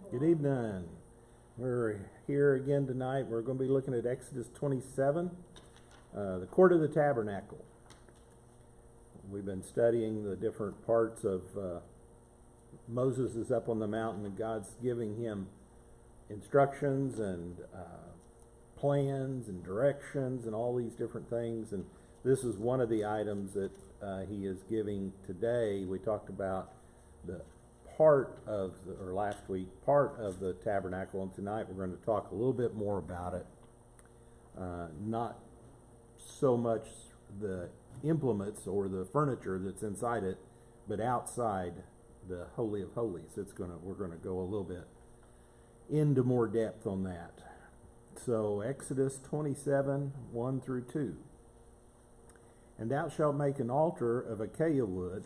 Good evening. We're here again tonight. We're going to be looking at Exodus 27, the court of the Tabernacle. We've been studying the different parts of Moses is up on the mountain and God's giving him instructions and plans and directions and all these different things. And this is one of the items that he is giving today. We talked about the part of or last week, part of the tabernacle, and tonight we're going to talk a little bit more about it. Not so much the implements or the furniture that's inside it, but outside the Holy of Holies. We're going to go a little bit into more depth on that. So Exodus 27, 1 through 2. And thou shalt make an altar of acacia wood,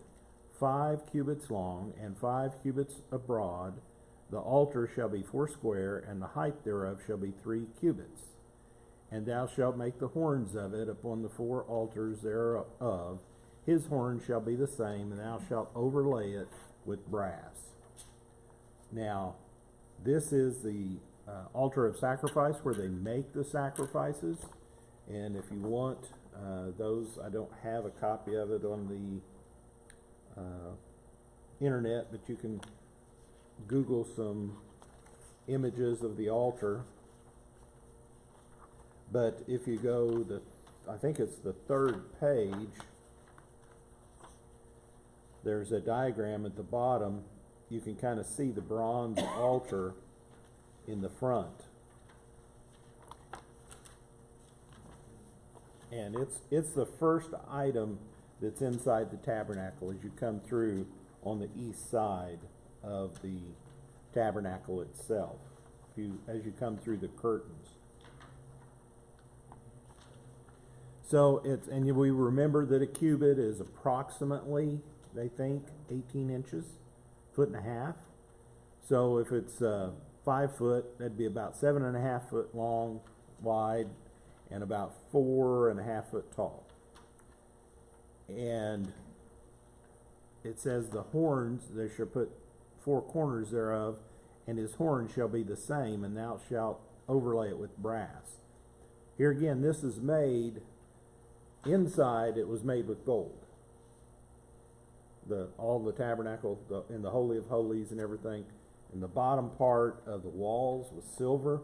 5 cubits long, and 5 cubits abroad. The altar shall be 4 square, and the height thereof shall be 3 cubits. And thou shalt make the horns of it upon the 4 altars thereof. His horn shall be the same, and thou shalt overlay it with brass. Now, this is the altar of sacrifice where they make the sacrifices. And if you want those, I don't have a copy of it on the internet, but you can Google some images of the altar. But if you go I think it's the 3rd page, there's a diagram at the bottom. You can kind of see the bronze altar in the front. And it's the first item that's inside the tabernacle as you come through on the east side of the tabernacle itself, as you come through the curtains. So we remember that a cubit is approximately, they think, 18 inches, 1.5 feet. So if it's 5 foot, that'd be about 7.5 foot long, wide, and about 4.5 foot tall. And it says the horns, they shall put 4 corners thereof, and his horn shall be the same, and thou shalt overlay it with brass. Here again, this is made, inside it was made with gold. All the tabernacle, in the Holy of Holies and everything, and the bottom part of the walls was silver.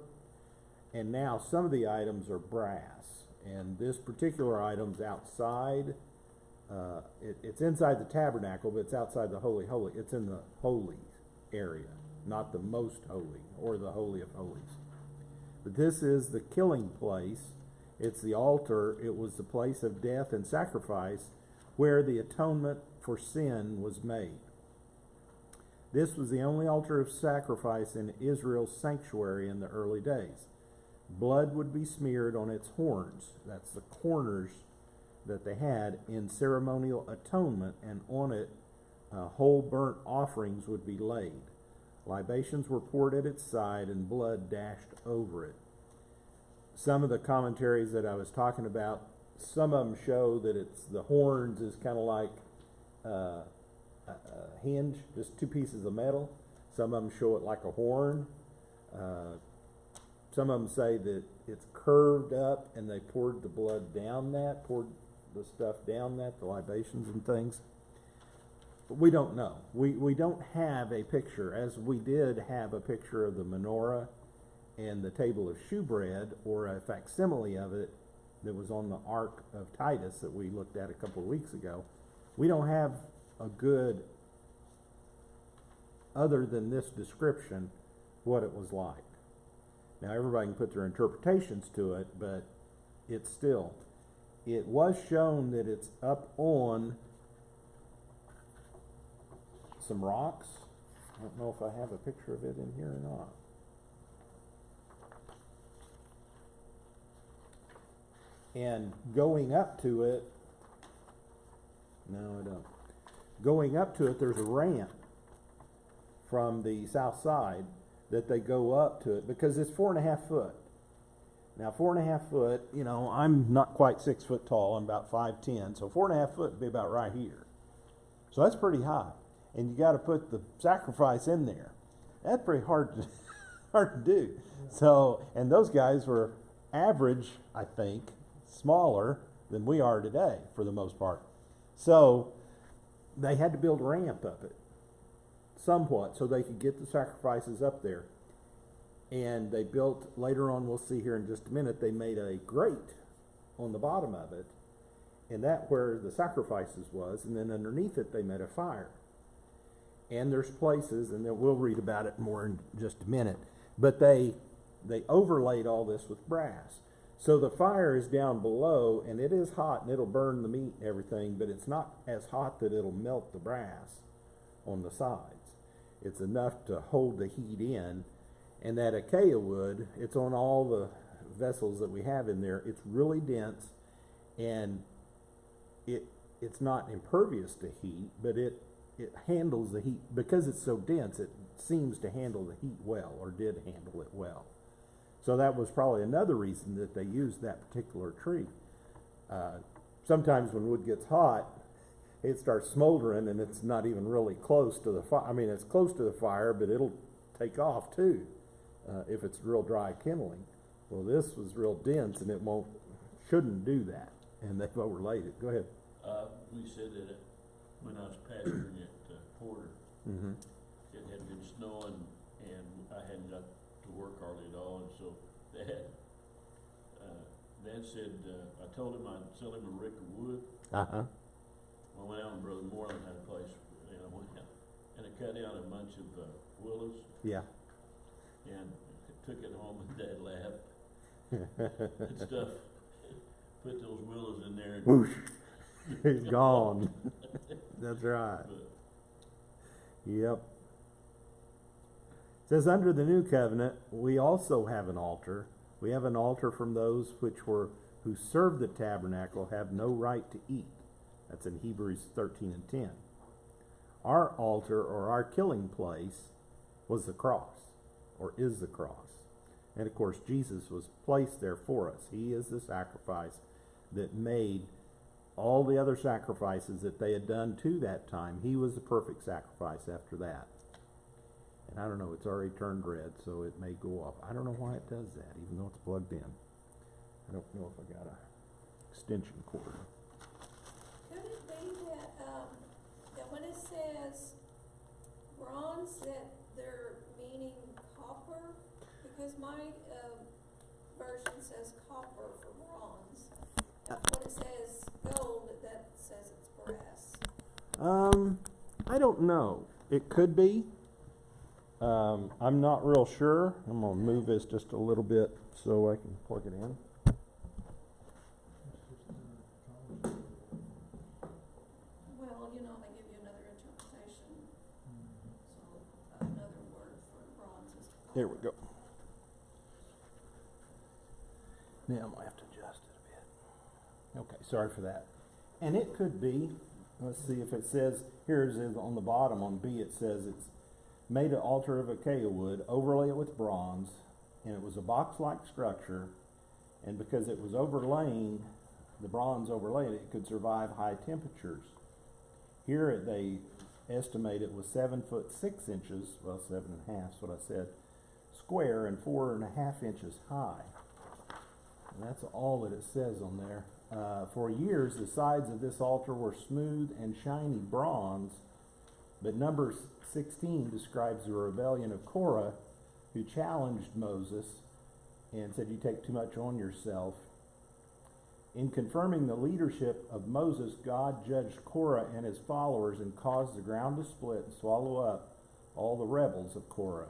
And now some of the items are brass. And this particular item's outside. It's inside the tabernacle, but it's outside the Holy Holy. It's in the holy area, not the most holy or the Holy of Holies. But this is the killing place. It's the altar. It was the place of death and sacrifice where the atonement for sin was made. This was the only altar of sacrifice in Israel's sanctuary in the early days. Blood would be smeared on its horns. That's the corners that they had in ceremonial atonement, and on it whole burnt offerings would be laid. Libations were poured at its side and blood dashed over it. Some of the commentaries that I was talking about, some of them show that the horns is kind of like a hinge, just 2 pieces of metal. Some of them show it like a horn. Some of them say that it's curved up and they poured the blood down that, poured the stuff down that, the libations and things. But we don't know. We don't have a picture, as we did have a picture of the menorah and the table of shewbread, or a facsimile of it that was on the Ark of Titus that we looked at a couple of weeks ago. We don't have a good, other than this description, what it was like. Now everybody can put their interpretations to it, but it was shown that it's up on some rocks. I don't know if I have a picture of it in here or not. And going up to it, no, I don't. Going up to it, there's a ramp from the south side that they go up to it, because it's 4.5 foot. Now 4.5 foot, I'm not quite 6 foot tall. I'm about 5'10", so 4.5 foot would be about right here. So that's pretty high. And you got to put the sacrifice in there. That's pretty hard to, hard to do. So, and those guys were average, I think, smaller than we are today for the most part. So they had to build a ramp up it somewhat so they could get the sacrifices up there. And they built, later on we'll see here in just a minute, they made a grate on the bottom of it, and that where the sacrifices was, and then underneath it they made a fire. And there's places, and then we'll read about it more in just a minute, but they overlaid all this with brass. So the fire is down below, and it is hot, and it'll burn the meat and everything, but it's not as hot that it'll melt the brass on the sides. It's enough to hold the heat in. And that acacia wood, it's on all the vessels that we have in there. It's really dense, and it's not impervious to heat, but it handles the heat. Because it's so dense, it seems to handle the heat well, or did handle it well. So that was probably another reason that they used that particular tree. Sometimes when wood gets hot, it starts smoldering, and it's not even really close to the fire. I mean, it's close to the fire, but it'll take off too. If it's real dry kindling. Well, this was real dense, and it shouldn't do that, and they've overlaid it. Go ahead. We said that when I was pastoring at Porter, it had been snowing, and I hadn't got to work hardly at all, and so Dad said, I told him I'd sell him a rick of wood. I went out and Brother Moreland had a place, and I went out, and I cut down a bunch of willows. Yeah. And took it home, and Dad laughed and stuff. Put those willows in there, and whoosh, it's gone. That's right. Yep. It says, under the new covenant, we also have an altar. We have an altar from those who serve the tabernacle have no right to eat. That's in Hebrews 13 and 10. Our altar, or our killing place, was the cross. Or is the cross. And of course Jesus was placed there for us. He is the sacrifice that made all the other sacrifices that they had done to that time. He was the perfect sacrifice after that. And I don't know, it's already turned red, so it may go off. I don't know why it does that, even though it's plugged in. I don't know if I got a extension cord. Could it be that when it says bronze, that they're meaning copper? Because my version says copper for bronze. When it says gold, that says it's brass. I don't know. It could be. I'm not real sure. I'm going to move this just a little bit so I can plug it in. Well, they give you another interpretation. So another word for bronze is copper. There we go. Now I'm going to have to adjust it a bit. Okay, sorry for that. And it could be, let's see if it says, here it is on the bottom on B, it says it's made an altar of acacia wood, overlay it with bronze, and it was a box-like structure, and because it was overlaying, the bronze overlaid it, it could survive high temperatures. Here they estimate it was 7 foot 6 inches, well 7.5 is what I said, square, and 4.5 inches high. And that's all that it says on there. For years, the sides of this altar were smooth and shiny bronze, but Numbers 16 describes the rebellion of Korah, who challenged Moses and said, you take too much on yourself. In confirming the leadership of Moses, God judged Korah and his followers and caused the ground to split and swallow up all the rebels of Korah.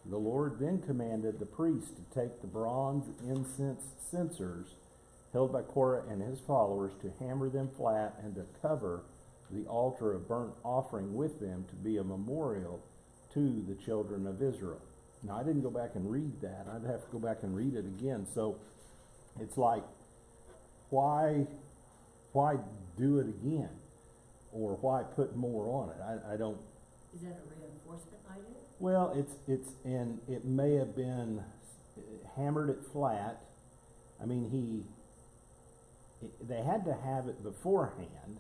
The Lord then commanded the priests to take the bronze incense censers held by Korah and his followers, to hammer them flat and to cover the altar of burnt offering with them, to be a memorial to the children of Israel. Now, I didn't go back and read that. I'd have to go back and read it again. So it's like, why do it again? Or why put more on it? I don't. Is that a reinforcement item? Well, and it may have been hammered it flat. I mean, they had to have it beforehand.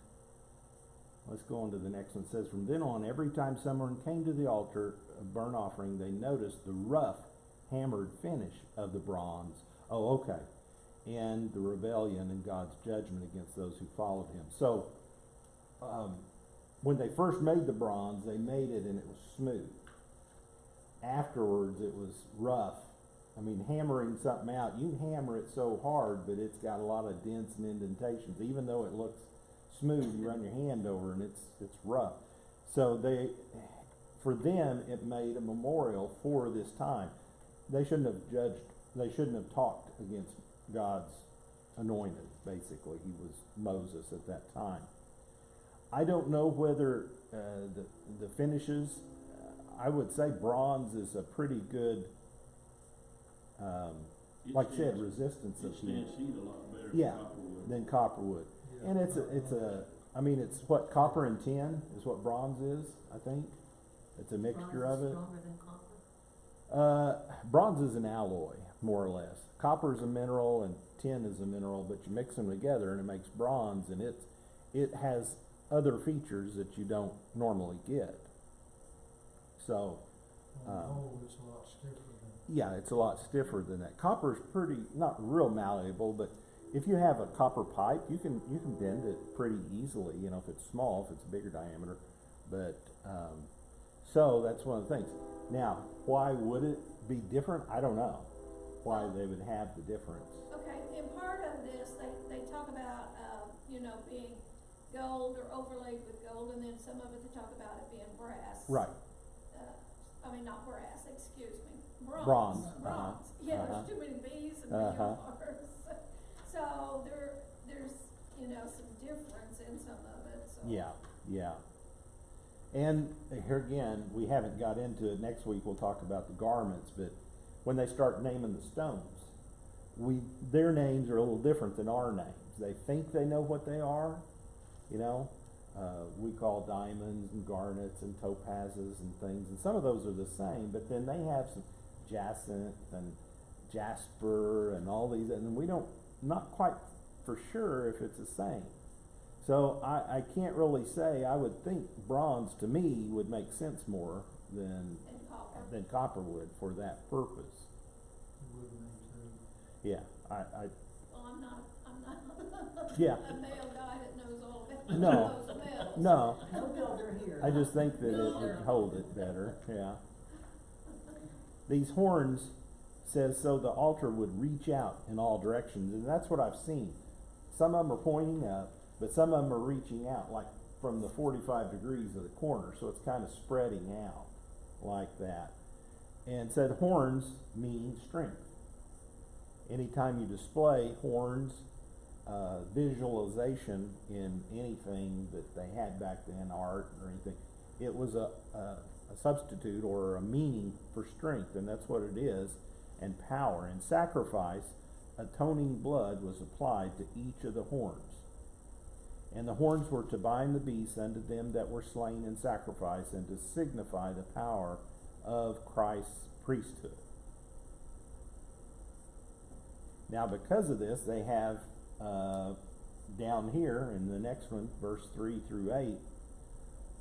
Let's go on to the next one. It says, from then on, every time someone came to the altar burnt offering, they noticed the rough, hammered finish of the bronze. Oh, okay. And the rebellion and God's judgment against those who followed him. So, when they first made the bronze, they made it and it was smooth. Afterwards, it was rough. I mean, hammering something out, you can hammer it so hard, but it's got a lot of dents and indentations. Even though it looks smooth, you run your hand over and it's rough. So for them, it made a memorial for this time. They shouldn't have talked against God's anointed, basically. He was Moses at that time. I don't know whether the finishes, I would say bronze is a pretty good, like I said, resistance of heat. It stands heat a lot better Yeah, than copper would. than copper would. And it's what, copper and tin is what bronze is, I think. It's a mixture of it. Bronze is stronger than copper? Bronze is an alloy, more or less. Copper is a mineral and tin is a mineral, but you mix them together and it makes bronze, and it has other features that you don't normally get. So, On the whole, it's a lot stiffer than. yeah, it's a lot stiffer than that. Copper's pretty, not real malleable, but if you have a copper pipe, you can bend it pretty easily, you know, if it's small, if it's a bigger diameter. But, so that's one of the things. Now, why would it be different? I don't know why they would have the difference. Okay, in part of this, they talk about, being gold or overlaid with gold, and then some of it they talk about it being brass. Right. Not brass, excuse me, bronze. Bronze. Bronze. Yeah, there's too many B's and R's. So there's some difference in some of it, so. Yeah. And here again, we haven't got into it. Next week we'll talk about the garments, but when they start naming the stones, their names are a little different than our names. They think they know what they are, we call diamonds and garnets and topazes and things, and some of those are the same, but then they have some jacinth and jasper and all these, and we not quite for sure if it's the same. So I can't really say. I would think bronze to me would make sense more than copper would for that purpose. It would me too. Yeah, Well, I'm not yeah. a male guy that knows all about No. those metals. No, No builder here. I just think that it would hold it better, yeah. These horns says so the altar would reach out in all directions, and that's what I've seen. Some of them are pointing up, but some of them are reaching out, like from the 45 degrees of the corner, so it's kind of spreading out like that. And said horns mean strength. Anytime you display horns, visualization in anything that they had back then, art or anything, it was a substitute or a meaning for strength, and that's what it is, and power. In sacrifice, atoning blood was applied to each of the horns. And the horns were to bind the beasts unto them that were slain in sacrifice, and to signify the power of Christ's priesthood. Now, because of this, they have down here in the next one, verse 3 through 8,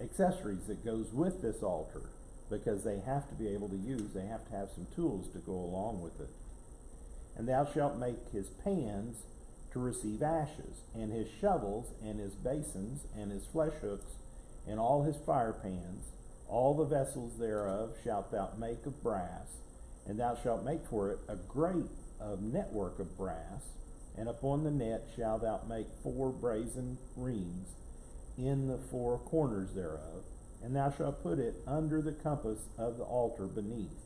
accessories that goes with this altar, because they have to be able to they have to have some tools to go along with it. And thou shalt make his pans to receive ashes, and his shovels, and his basins, and his flesh hooks, and all his fire pans, all the vessels thereof shalt thou make of brass, and thou shalt make for it a grate of network of brass, and upon the net shalt thou make 4 brazen rings in the 4 corners thereof, and thou shalt put it under the compass of the altar beneath,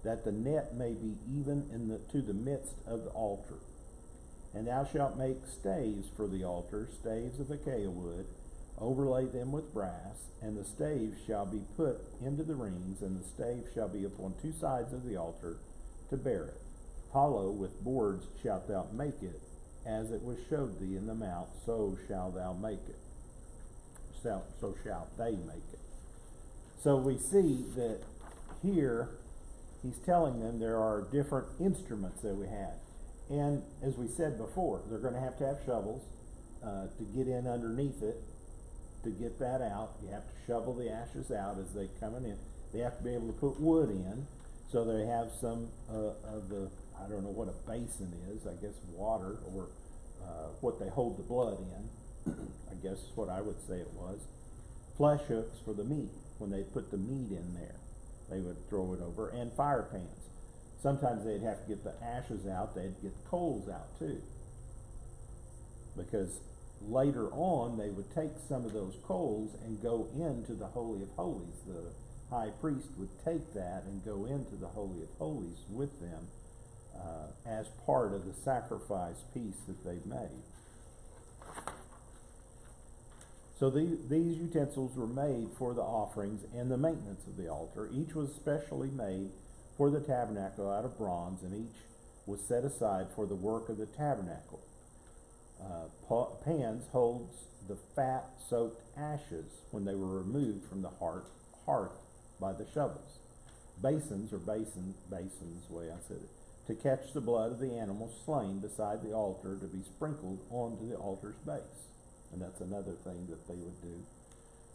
that the net may be even to the midst of the altar. And thou shalt make staves for the altar, staves of acacia wood, overlay them with brass, and the staves shall be put into the rings, and the staves shall be upon 2 sides of the altar to bear it. Hollow with boards shalt thou make it, as it was showed thee in the mount, so shalt thou make it. So shalt they make it. So we see that here he's telling them there are different instruments that we have. And as we said before, they're going to have shovels to get in underneath it. To get that out, you have to shovel the ashes out as they coming in. They have to be able to put wood in, so they have some, of the, I don't know what a basin is, I guess water, or, what they hold the blood in, I guess is what I would say it was. Flesh hooks for the meat, when they put the meat in there, they would throw it over, and fire pans. Sometimes they'd have to get the ashes out, they'd get the coals out too. Because later on, they would take some of those coals and go into the Holy of Holies. The high priest would take that and go into the Holy of Holies with them, as part of the sacrifice piece that they've made. So these utensils were made for the offerings and the maintenance of the altar. Each was specially made for the tabernacle out of bronze, and each was set aside for the work of the tabernacle. Pans holds the fat-soaked ashes when they were removed from the hearth by the shovels. Basins, or basins, the way I said it, to catch the blood of the animal slain beside the altar to be sprinkled onto the altar's base. And that's another thing that they would do.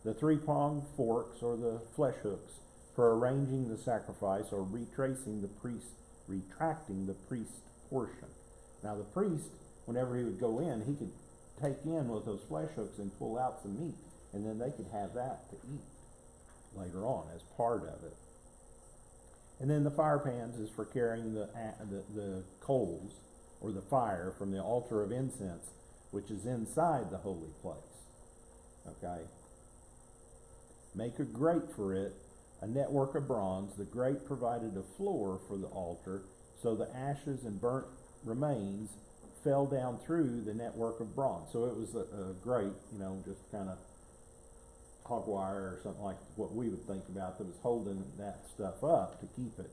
The three-pronged forks, or the flesh hooks, for arranging the sacrifice or retracting the priest portion. Now the priest, whenever he would go in, he could take in with those flesh hooks and pull out some meat, and then they could have that to eat later on as part of it. And then the fire pans is for carrying the coals, or the fire, from the altar of incense, which is inside the holy place. Okay? Make a grate for it, a network of bronze. The grate provided a floor for the altar, so the ashes and burnt remains fell down through the network of bronze. So it was a grate, just kind of hog wire or something like what we would think about, that was holding that stuff up to keep it.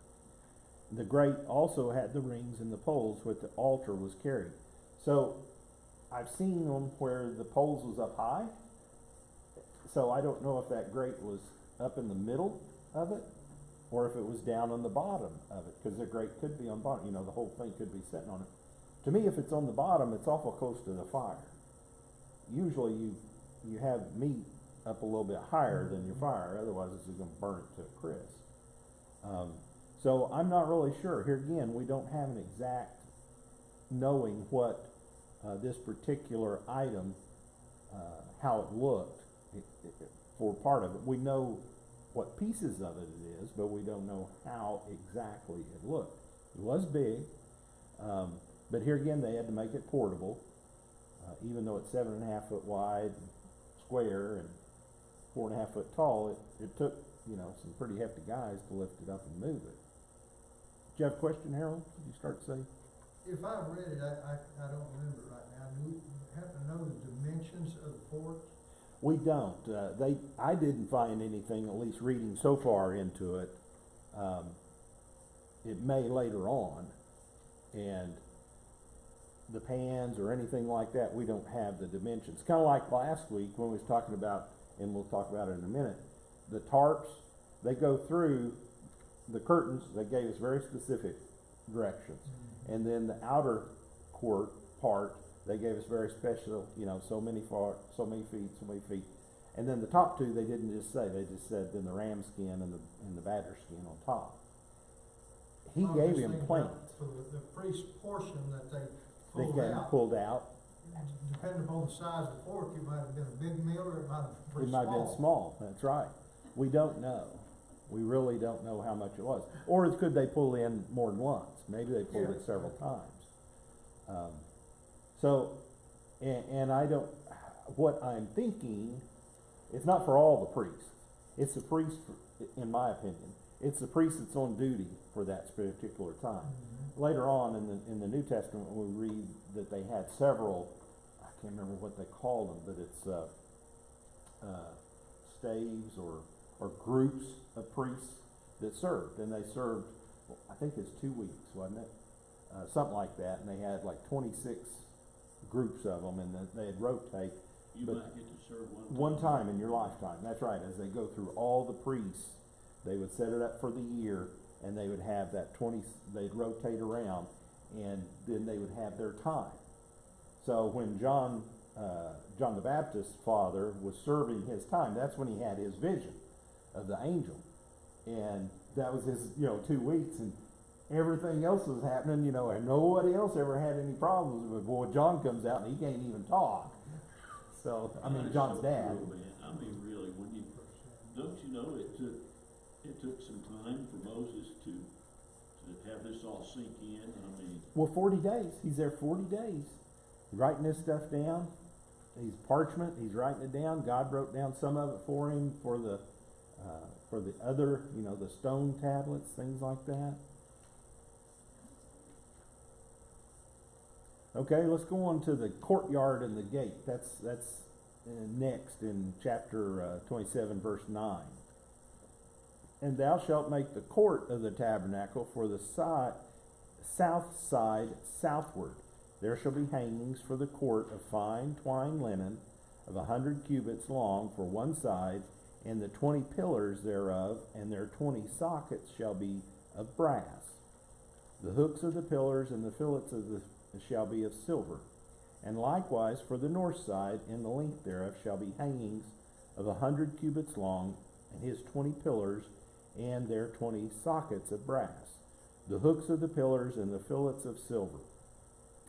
The grate also had the rings and the poles which the altar was carried. So I've seen them where the poles was up high, so I don't know if that grate was up in the middle of it, or if it was down on the bottom of it, because the grate could be on bottom, the whole thing could be sitting on it. To me, if it's on the bottom, it's awful close to the fire. Usually you have meat up a little bit higher than your fire, otherwise it's going to burn it to a crisp. So I'm not really sure. Here again, we don't have an exact knowing what this particular item, how it looked for part of it. We know what pieces of it is, but we don't know how exactly it looked. It was big, but here again, they had to make it portable, even though it's 7.5 foot wide, square, and 4.5 foot tall. It took, some pretty hefty guys to lift it up and move it. Did you have a question, Harold? Did you start to say? If I read it, I don't remember it right now. Do we happen to know the dimensions of the forks? We don't. I didn't find anything, at least reading so far into it. It may later on, and the pans or anything like that, we don't have the dimensions. Kind of like last week when we was talking about, and we'll talk about it in a minute, the tarps, they go through the curtains. They gave us very specific directions. Mm-hmm. And then the outer court part, they gave us very special, so many feet. And then the top two, they didn't just say, they just said then the ram skin and the badger skin on top. He gave him plans. For the priest portion that they pulled out. Depending upon the size of the fork, it might have been a big meal, or it might have been pretty small. It might have been small, that's right. We don't know. We really don't know how much it was. Or could they pull in more than once? Maybe they pulled it several times. And I don't, what I'm thinking, it's not for all the priests. It's the priest, in my opinion. It's the priest that's on duty for that particular time. Mm-hmm. Later on in the New Testament, we read that they had several, I can't remember what they called them, but it's staves or groups of priests that served. And they served, I think it's 2 weeks, wasn't it? Something like that. And they had like 26 groups of them, and they'd rotate. You might get to serve one time in your lifetime. That's right. As they go through all the priests, they would set it up for the year, and they would have that they'd rotate around, and then they would have their time. So when John the Baptist's father was serving his time, that's when he had his vision of the angel. And that was his, 2 weeks, and everything else was happening, and nobody else ever had any problems. But boy, John comes out and he can't even talk. So, John's dad. Cool, man. Really, don't you know it took some time for Moses to have this all sink in? Well, 40 days. He's there 40 days. Writing this stuff down. He's parchment. He's writing it down. God wrote down some of it for him for the other, the stone tablets, things like that. Okay, let's go on to the courtyard and the gate. That's next in chapter 27, verse 9. And thou shalt make the court of the tabernacle for the south side southward. There shall be hangings for the court of fine twined linen of 100 cubits long for one side, and the 20 pillars thereof, and their 20 sockets shall be of brass. The hooks of the pillars and the fillets shall be of silver. And likewise for the north side, in the length thereof shall be hangings of 100 cubits long, and his 20 pillars, and their 20 sockets of brass. The hooks of the pillars and the fillets of silver.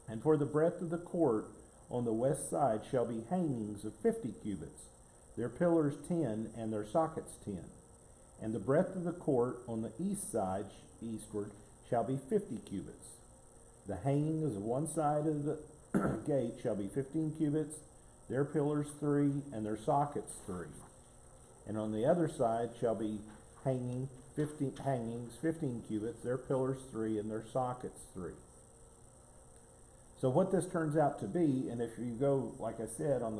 And for the breadth of the court on the west side shall be hangings of 50 cubits, their pillars 10, and their sockets 10. And the breadth of the court on the east side eastward shall be 50 cubits. The hangings of one side of the gate shall be 15 cubits, their pillars 3, and their sockets 3. And on the other side shall be hangings 15 cubits, their pillars 3, and their sockets 3. So what this turns out to be, and if you go, like I said, I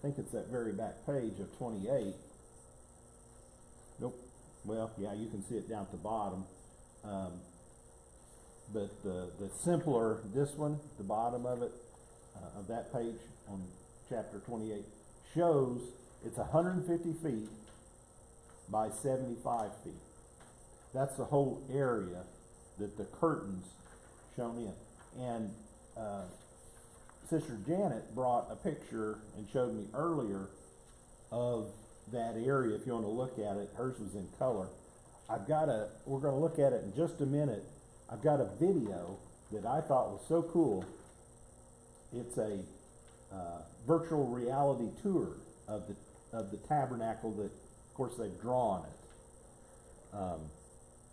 think it's that very back page of 28. Nope. Well, yeah, you can see it down at the bottom. But the simpler, this one, the bottom of it, of that page on chapter 28, shows it's 150 feet by 75 feet. That's the whole area that the curtain's shown in. And Sister Janet brought a picture and showed me earlier of that area. If you want to look at it, hers was in color. We're going to look at it in just a minute. I've got a video that I thought was so cool. It's a virtual reality tour of the tabernacle that, of course, they've drawn it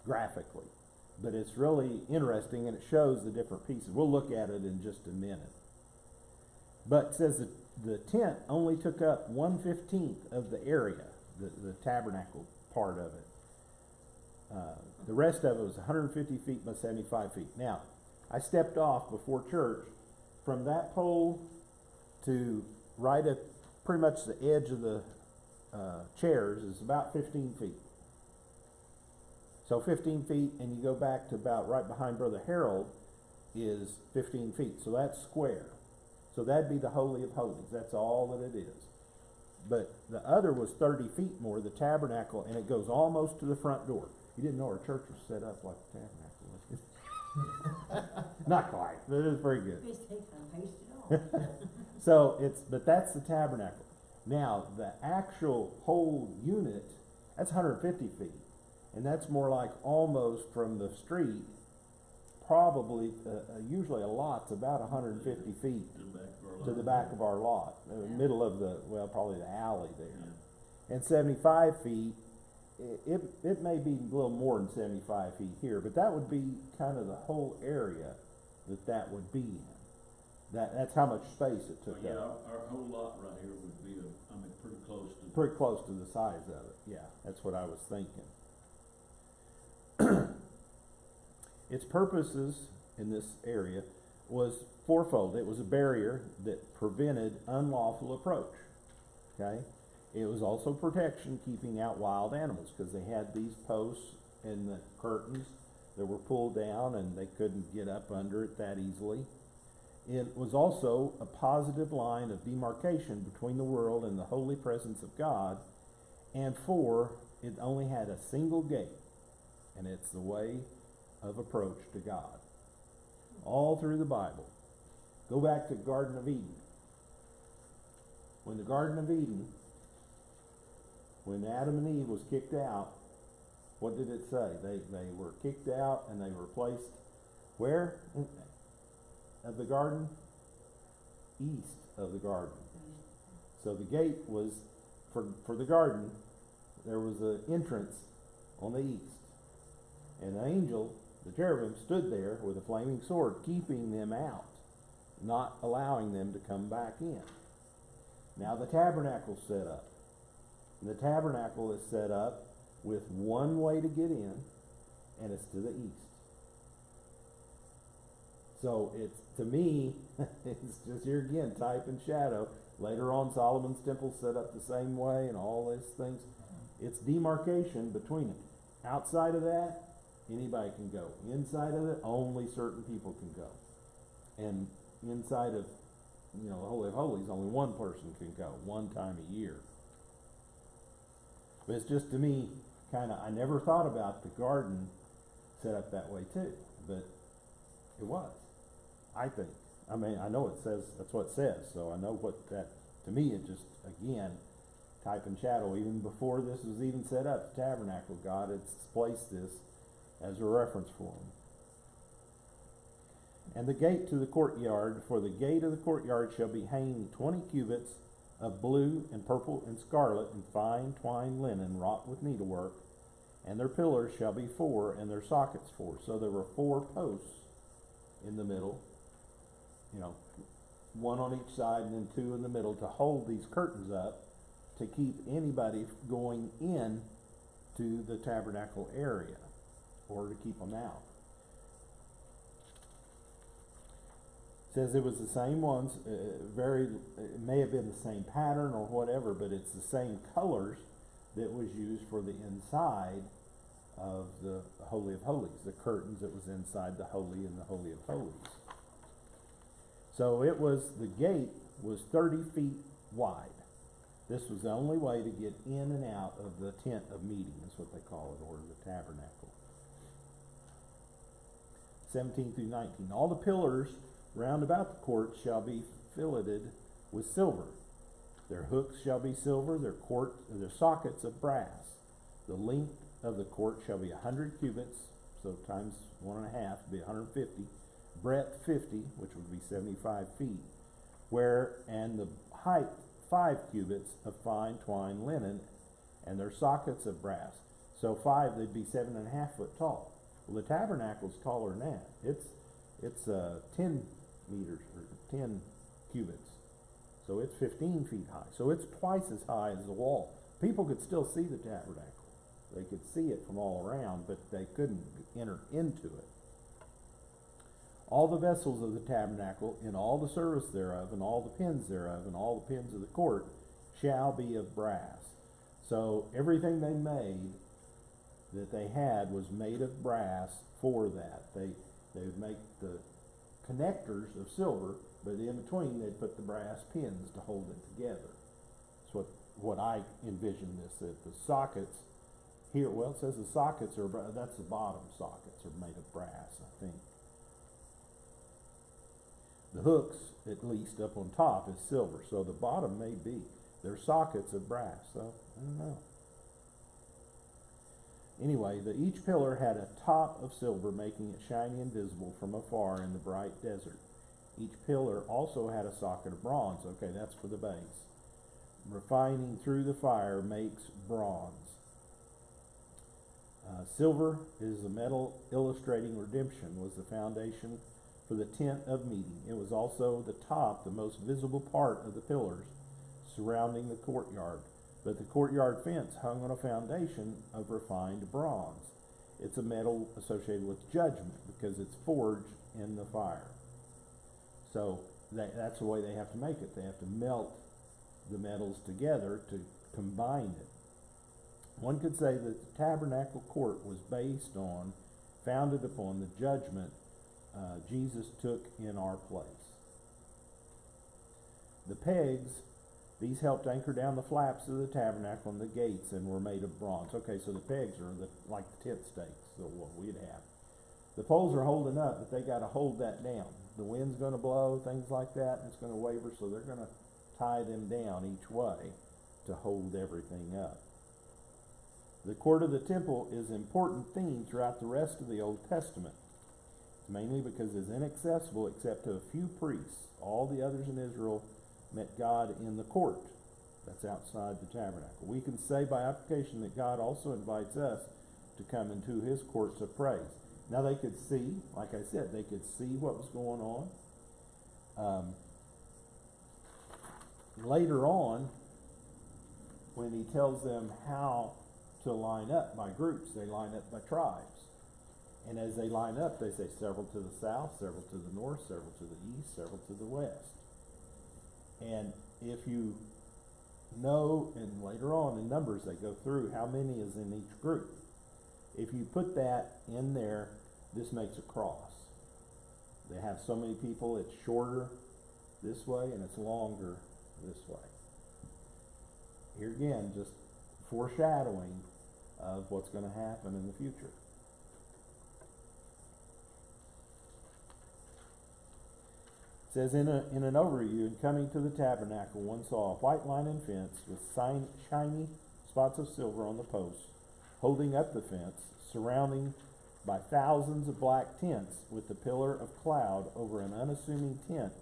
graphically. But it's really interesting, and it shows the different pieces. We'll look at it in just a minute. But it says that the tent only took up 1/15 of the area, the tabernacle part of it. The rest of it was 150 feet by 75 feet. Now, I stepped off before church. From that pole to right at pretty much the edge of the chairs is about 15 feet. So 15 feet, and you go back to about right behind Brother Harold is 15 feet. So that's square. So that'd be the Holy of Holies. That's all that it is. But the other was 30 feet more, the tabernacle, and it goes almost to the front door. You didn't know our church was set up like the tabernacle. Not quite, but it is very good. But that's the tabernacle. Now, the actual whole unit, that's 150 feet. And that's more like almost from the street, probably, usually a lot's about 150 feet to the back of our lot, middle of probably the alley there. Yeah. And 75 feet, it may be a little more than 75 feet here, but that would be kind of the whole area that would be in. That's how much space it took up. Our whole lot right here would be, pretty close to the size of it. Yeah, that's what I was thinking. Its purposes in this area was fourfold. It was a barrier that prevented unlawful approach. Okay? It was also protection, keeping out wild animals, because they had these posts and the curtains that were pulled down and they couldn't get up under it that easily. It was also a positive line of demarcation between the world and the holy presence of God. And it only had a single gate, and it's the way of approach to God. All through the Bible. Go back to the Garden of Eden. When the Garden of Eden, when Adam and Eve was kicked out, What did it say? They were kicked out and they were placed where? Of the garden? East of the garden. So the gate was, for the garden, there was an entrance on the east. And the angel, the cherubim, stood there with a flaming sword, keeping them out, not allowing them to come back in. Now the tabernacle's set up. And the tabernacle is set up with one way to get in, and it's to the east. So it's, to me, it's just here again, type and shadow. Later on, Solomon's temple set up the same way and all these things. It's demarcation between it. Outside of that, anybody can go. Inside of it, only certain people can go. And inside of, the Holy of Holies, only one person can go, one time a year. But it's just, to me, I never thought about the garden set up that way too, but it was, I think. I mean, I know it says, that's what it says, so I know what that, to me, it just, again, type and shadow. Even before this was even set up, the tabernacle, God had placed this as a reference for him. And the gate to the courtyard, for the gate of the courtyard shall be hanging 20 cubits of blue and purple and scarlet and fine twined linen wrought with needlework, and their pillars shall be 4 and their sockets 4. So there were 4 posts in the middle, one on each side and then 2 in the middle, to hold these curtains up to keep anybody going in to the tabernacle area, or to keep them out. It says it was the same ones, it may have been the same pattern or whatever, but it's the same colors that was used for the inside of the Holy of Holies, the curtains that was inside the Holy and the Holy of Holies. So the gate was 30 feet wide. This was the only way to get in and out of the tent of meeting, is what they call it, or the tabernacle. 17 through 19. All the pillars round about the court shall be filleted with silver. Their hooks shall be silver, their sockets of brass. The length of the court shall be 100 cubits, so times 1.5 would be 150. Breadth 50, which would be 75 feet. And the height 5 cubits of fine twined linen, and their sockets of brass. So 5, they'd be 7.5 foot tall. Well, the tabernacle's taller than that. It's 10 meters, or 10 cubits. So it's 15 feet high. So it's twice as high as the wall. People could still see the tabernacle. They could see it from all around, but they couldn't enter into it. All the vessels of the tabernacle, in all the service thereof, and all the pins thereof, and all the pins of the court, shall be of brass. So everything they made that they had was made of brass for that. They would make the connectors of silver, but in between they'd put the brass pins to hold it together. That's what I envision this, that the sockets here, well, it says the sockets are, that's the bottom sockets are made of brass, I think. The hooks, at least up on top, is silver, so the bottom may be. They're sockets of brass, so I don't know. Anyway, each pillar had a top of silver, making it shiny and visible from afar in the bright desert. Each pillar also had a socket of bronze. Okay, that's for the base. Refining through the fire makes bronze. Silver is the metal illustrating redemption, was the foundation for the tent of meeting. It was also the top, the most visible part of the pillars surrounding the courtyard. But the courtyard fence hung on a foundation of refined bronze. It's a metal associated with judgment because it's forged in the fire. So that's the way they have to make it. They have to melt the metals together to combine it. One could say that the tabernacle court was founded upon the judgment Jesus took in our place. The pegs, these helped anchor down the flaps of the tabernacle and the gates, and were made of bronze. Okay, so the pegs are like the tent stakes, so what we'd have. The poles are holding up, but they got to hold that down. The wind's going to blow, things like that, and it's going to waver, so they're going to tie them down each way to hold everything up. The court of the temple is an important theme throughout the rest of the Old Testament, mainly because it's inaccessible except to a few priests. All the others in Israel met God in the court. That's outside the tabernacle. We can say by application that God also invites us to come into his courts of praise. Now they could see, like I said, they could see what was going on. Later on, when he tells them how to line up by groups, they line up by tribes. And as they line up, they say several to the south, several to the north, several to the east, several to the west. And if you know, and later on in Numbers they go through how many is in each group. If you put that in there, this makes a cross. They have so many people, it's shorter this way and it's longer this way. Here again, just foreshadowing of what's going to happen in the future. It says in an overview, in coming to the tabernacle, one saw a white linen fence with shiny spots of silver on the posts, holding up the fence, surrounding by thousands of black tents, with the pillar of cloud over an unassuming tent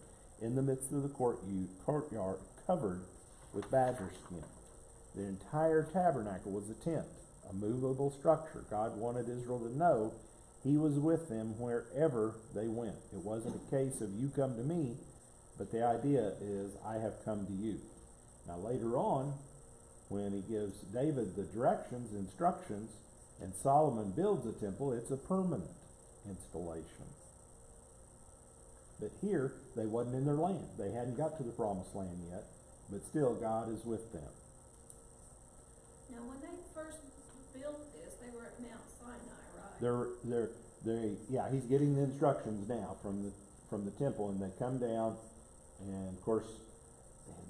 in the midst of the courtyard covered with badger skin. The entire tabernacle was a tent, a movable structure. God wanted Israel to know he was with them wherever they went. It wasn't a case of you come to me, but the idea is I have come to you. Now later on, when he gives David the directions, instructions, and Solomon builds a temple, it's a permanent installation. But here, they wasn't in their land. They hadn't got to the promised land yet, but still God is with them. Now, when they first built this, they were at Mount Sinai, right? Yeah, he's getting the instructions now from the temple, and they come down, and of course,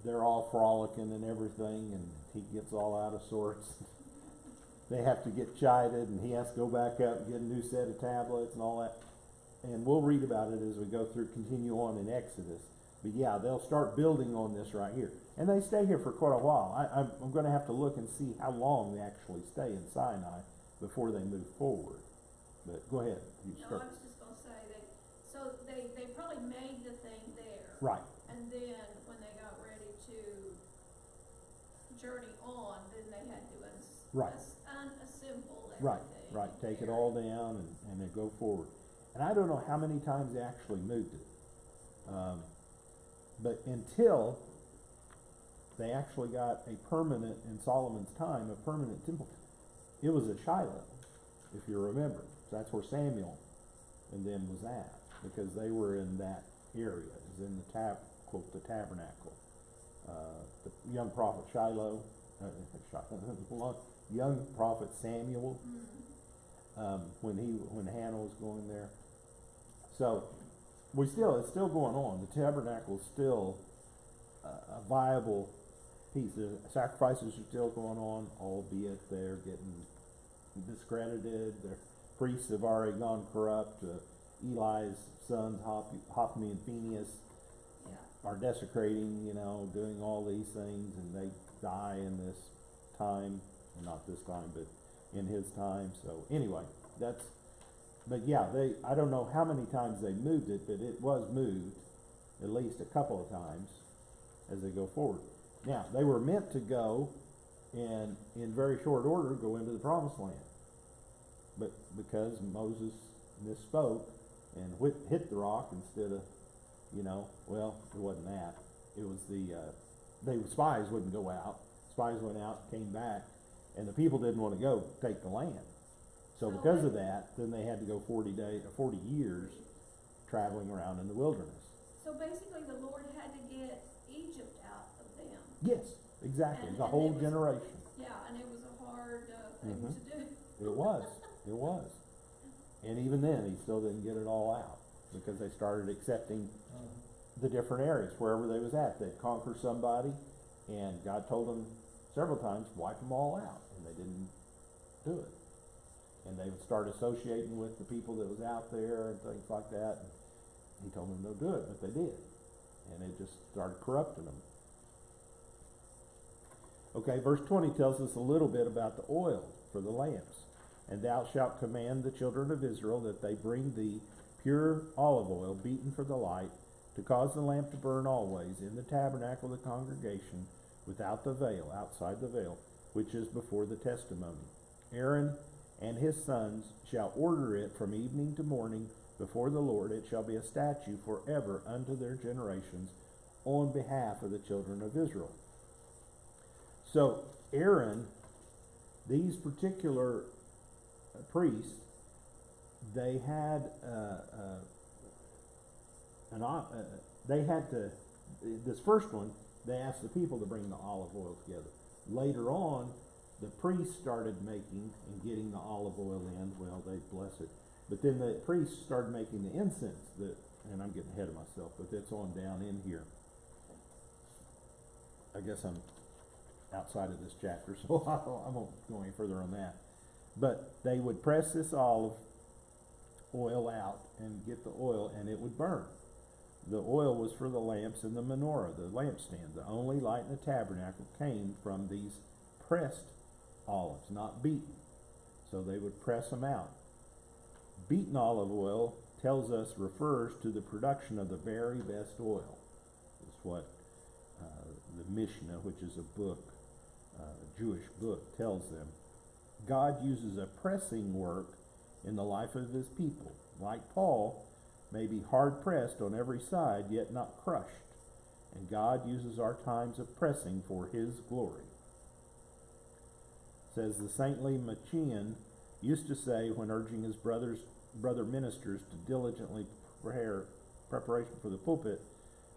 they're all frolicking and everything, and he gets all out of sorts. They have to get chided, and he has to go back up and get a new set of tablets and all that. And we'll read about it as we go through, continue on in Exodus. But yeah, they'll start building on this right here. And they stay here for quite a while. I'm going to have to look and see how long they actually stay in Sinai before they move forward. But go ahead. No, I was just going to say they probably made the thing there. Right. And then when they got ready to journey on, then they had to unassemble everything. Right. Take it all down and then go forward. And I don't know how many times they actually moved it. But until they actually got a permanent, in Solomon's time, a permanent temple. It was at Shiloh, if you remember. So that's where Samuel and them was at, because they were in that area. It was in the tabernacle. The young prophet Shiloh, young prophet Samuel, when Hannah was going there. So it's still going on. The tabernacle is still a viable piece. The sacrifices are still going on, albeit they're getting discredited. The priests have already gone corrupt. Eli's sons, Hophni and Phinehas, are desecrating, doing all these things, and they die in this time. Not this time, but in his time. So anyway, but yeah, I don't know how many times they moved it, but it was moved at least a couple of times as they go forward. Now, they were meant to go and in very short order go into the promised land. But because Moses misspoke and hit the rock instead of, well, it wasn't that. It was the spies wouldn't go out. Spies went out, came back, and the people didn't want to go take the land. So because of that, then they had to go 40 years traveling around in the wilderness. So basically the Lord had to get Egypt out of them. Yes, exactly. And the whole generation. Yeah, and it was a hard thing to do. It was. And even then, he still didn't get it all out, because they started accepting the different areas, wherever they was at. They'd conquer somebody, and God told them several times, wipe them all out, and they didn't do it. And they would start associating with the people that was out there and things like that. And he told them don't do it, but they did. And it just started corrupting them. Okay, verse 20 tells us a little bit about the oil for the lamps. And thou shalt command the children of Israel that they bring thee pure olive oil beaten for the light, to cause the lamp to burn always in the tabernacle of the congregation, without the veil, outside the veil, which is before the testimony. Aaron and his sons shall order it from evening to morning before the Lord. It shall be a statute forever unto their generations, on behalf of the children of Israel. So Aaron, these particular priests, they had this first one, they asked the people to bring the olive oil together. Later on, the priests started making and getting the olive oil in. Well, they bless it. But then the priests started making the incense, and I'm getting ahead of myself, but it's on down in here. I guess I'm outside of this chapter, so I won't go any further on that. But they would press this olive oil out and get the oil, and it would burn. The oil was for the lamps in the menorah, the lampstand. The only light in the tabernacle came from these pressed olives, not beaten. So they would press them out. Beaten olive oil refers to the production of the very best oil. It's what the Mishnah, which is a book, a Jewish book, tells them. God uses a pressing work in the life of his people. Like Paul, may be hard pressed on every side, yet not crushed. And God uses our times of pressing for his glory. It says the saintly Machian used to say, when urging his brother ministers to diligently preparation for the pulpit,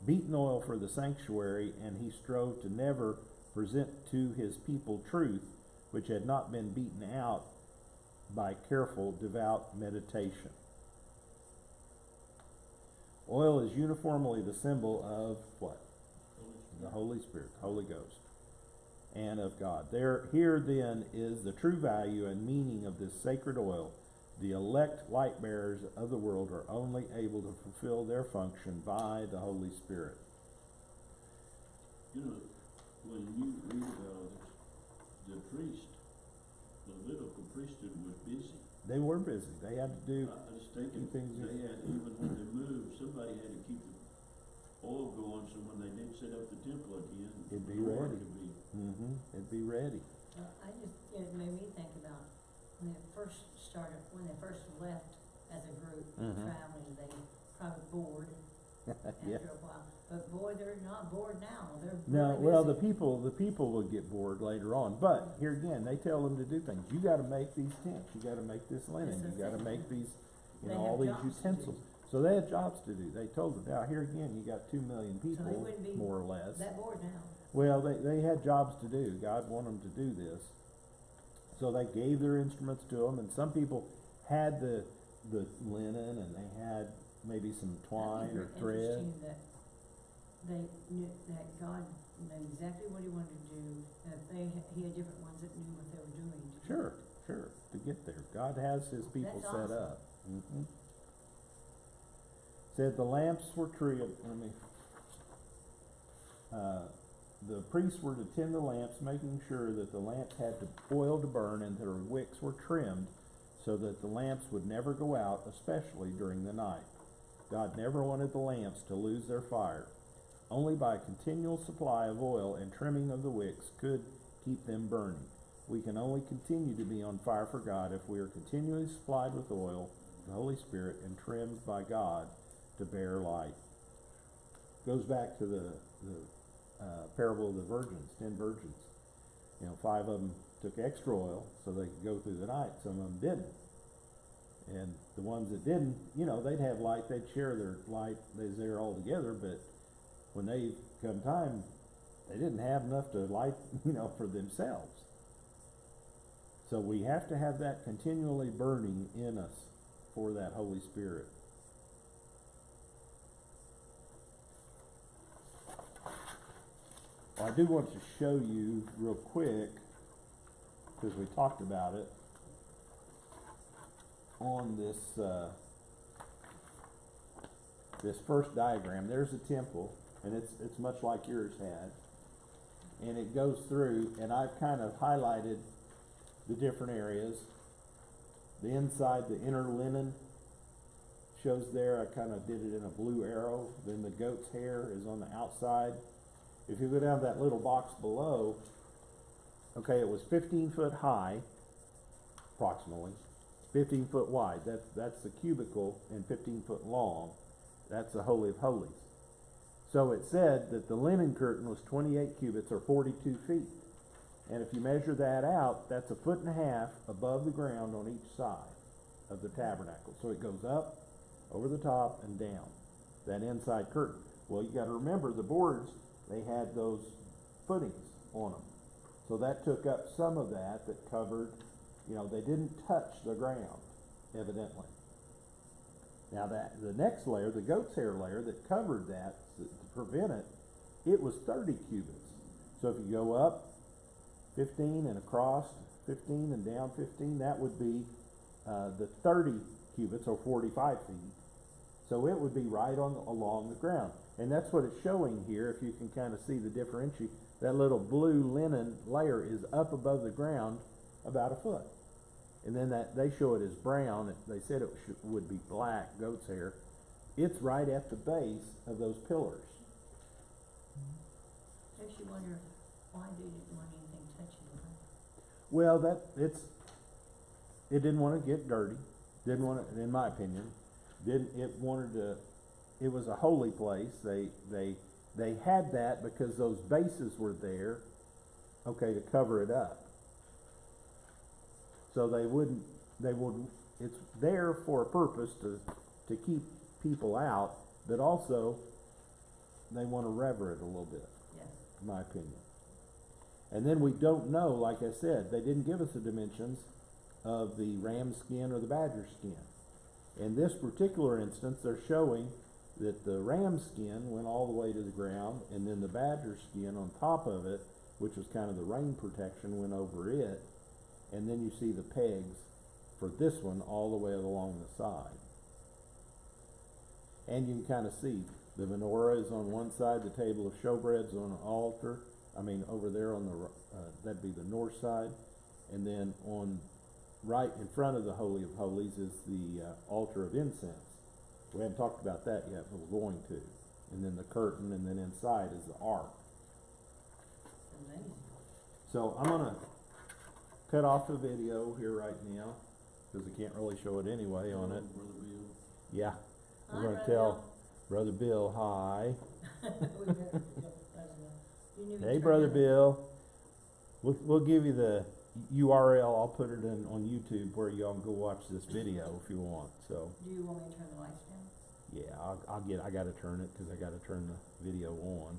beaten oil for the sanctuary, and he strove to never present to his people truth which had not been beaten out by careful, devout meditation. Oil is uniformly the symbol of what? The Holy Spirit, the Holy Ghost, and of God. Here then is the true value and meaning of this sacred oil. The elect light bearers of the world are only able to fulfill their function by the Holy Spirit. You know, when you read about this, the priest, the Levitical priesthood was busy. They were busy. They had to do I was thinking, things. they had, even when they moved, somebody had to keep the oil going, so when they did set up the temple again, it'd be the Lord ready. could be. It'd be ready. It made me think about when they first left as a group traveling, they probably bored after a while. But boy, they're not bored now. They're No, really well, busy. the people would get bored later on. But here again, they tell them to do things. You got to make these tents. You got to make this linen. That's You got to the make thing. these, They all have these jobs to do. utensils. So they had jobs to do. They told them. Now here again, you got 2 million So they people, wouldn't be more or less. that bored now. Well, they had jobs to do. God wanted them to do this. So they gave their instruments to them, and some people had the linen, and they had maybe some twine or thread. Interesting that they knew that God knew exactly what he wanted to do, and if he had different ones that knew what they were doing. Sure, to get there. God has his people That's set awesome. up. Said the lamps were the priests were to tend the lamps, making sure that the lamps had oil to burn and their wicks were trimmed so that the lamps would never go out, especially during the night. God never wanted the lamps to lose their fire. Only by a continual supply of oil and trimming of the wicks could keep them burning. We can only continue to be on fire for God if we are continually supplied with oil, the Holy Spirit, and trimmed by God to bear light. Goes back to the parable of the virgins, 10 virgins. 5 of them took extra oil so they could go through the night. Some of them didn't. And the ones that didn't, they'd have light, they'd share their light, they was there all together, but when they come time, they didn't have enough to light, for themselves. So we have to have that continually burning in us for that Holy Spirit. Well, I do want to show you real quick, because we talked about it, on this first diagram. There's a temple, and it's much like yours had, and it goes through, and I've kind of highlighted the different areas. The inside, the inner linen shows there, I kinda did it in a blue arrow, then the goat's hair is on the outside. If you go down that little box below, okay, it was 15 foot high, approximately, 15 foot wide, that's the cubicle, and 15 foot long, that's the Holy of Holies. So it said that the linen curtain was 28 cubits or 42 feet. And if you measure that out, that's 1.5 feet above the ground on each side of the tabernacle. So it goes up, over the top, and down, that inside curtain. Well, you gotta remember, the boards, they had those footings on them. So that took up some of that covered, they didn't touch the ground, evidently. Now the next layer, the goat's hair layer that covered that to prevent it, it was 30 cubits. So if you go up 15 and across 15 and down 15, that would be the 30 cubits or 45 feet. So it would be right along the ground. And that's what it's showing here, if you can kind of see the differentiation. That little blue linen layer is up above the ground about 1 foot. And then they show it as brown. They said it would be black, goat's hair. It's right at the base of those pillars. Makes you wonder, why did it want anything touching it? Well, it didn't want to get dirty. Didn't want it, in my opinion. It was a holy place. They had that because those bases were there, okay, to cover it up. So it's there for a purpose to keep people out, but also they want to rever it a little bit, Yes. in my opinion. And then we don't know, like I said, they didn't give us the dimensions of the ram skin or the badger skin. In this particular instance, they're showing that the ram skin went all the way to the ground, and then the badger skin on top of it, which was kind of the rain protection, went over it. And then you see the pegs for this one all the way along the side. And you can kind of see the menorah is on one side, the table of showbread's on an altar. Over there on that'd be the north side. And then right in front of the Holy of Holies is the altar of incense. We haven't talked about that yet, but we're going to. And then the curtain, and then inside is the ark. Amazing. So I'm gonna cut off the video here right now, because I can't really show it anyway on it. Brother Bill. Yeah, Hi, we're gonna Brother tell Brother Bill hi. You knew Hey, each Brother other. Bill. We'll give you the URL. I'll put it in on YouTube where y'all can go watch this video if you want. So Do you want me to turn the lights down? yeah, I gotta turn it because I gotta turn the video on.